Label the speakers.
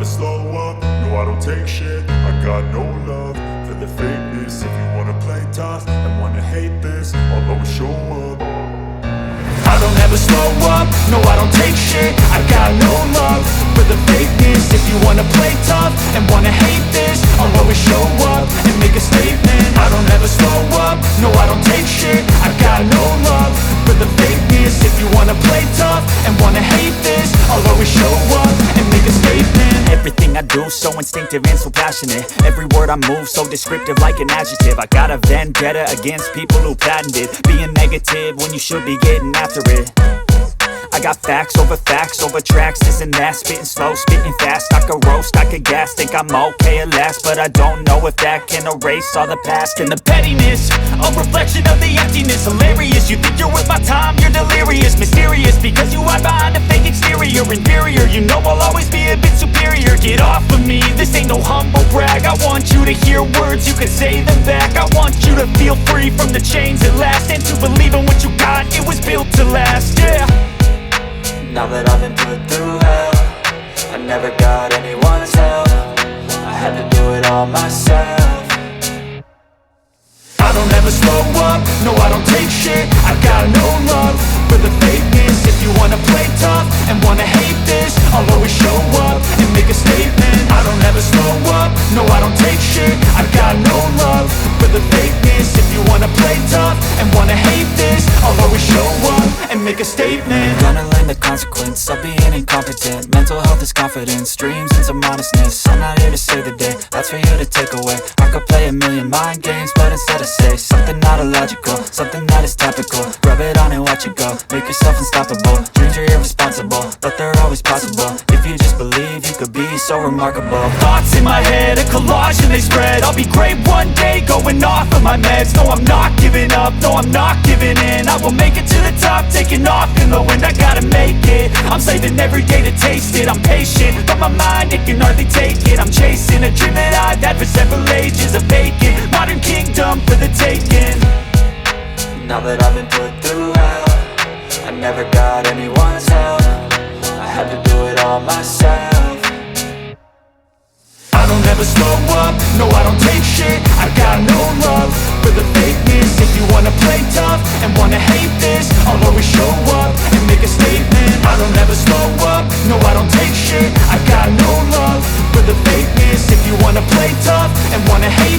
Speaker 1: slow up, no I don't take shit. I got no love for the fakeness. If you wanna play tough and wanna hate this, I'll always show up. I don't ever slow up, no I don't take shit. I got no love for the fakeness. If you wanna play tough and wanna hate this, I'll always show up and make a statement. I don't ever slow up, no I don't take shit. I got no love for the fakeness. If you wanna play tough and wanna hate this, I'll always show up and make a statement.
Speaker 2: Everything I do so instinctive and so passionate. Every word I move so descriptive like an adjective. I got a vendetta against people who patented being negative when you should be getting after it. I got facts over tracks, this and that. Spitting slow, spitting fast, I could roast, I could gas. Think I'm okay at last, but I don't know if that can erase all the past. And the pettiness, a reflection of the emptiness. Hilarious, you think you're worth my time, you're delirious. Mysterious, because you hide behind a fake exterior. Inferior, you know I'll always be a bit superior. Get off of me, this ain't no humble brag. I want you to hear words, you can say them back. I want you to feel free from the chains at last, and to believe in what you got, it was built to last, yeah.
Speaker 3: Now that I've been put through hell, I never got anyone's help. I had to do it all myself.
Speaker 1: I don't ever slow up, no I don't take shit. I got no love for the fakeness. If you wanna play tough and wanna hate this, I'll always show up and make a statement. I don't ever slow up, no I don't take shit. I got no love for the fakeness. If you wanna play tough and wanna hate this, I'll always show up and make a statement.
Speaker 3: Gonna learn the consequence of being incompetent. Mental health is confidence, dreams and some modestness. I'm not here to save the day, that's for you to take away. I could play a million mind games, but instead I say something not illogical, something that is topical. Rub it on and watch it go, make yourself unstoppable. Dreams are irresponsible, but they're always possible. If you just believe, you could be so remarkable.
Speaker 2: Thoughts in my head, a collage and they spread. I'll be great one day, going off of my meds. No, I'm not giving up, no, I'm not giving in. I will make it to the top, taking off in the wind. I gotta make it, I'm saving every day to taste it. I'm patient, but my mind, it can hardly take it. I'm chasing a dream that I've had for several ages. A vacant, modern kingdom for the taking.
Speaker 3: Now that I've been put through hell, I never got anyone's help. I had to do it all myself.
Speaker 1: I don't ever slow up, no I don't take shit. I got no love for the fakeness. If you wanna play tough and wanna hate this, I'll always show up and make a statement. I don't ever slow up, no I don't take shit. I got no love for the fakeness. If you wanna play tough and wanna hate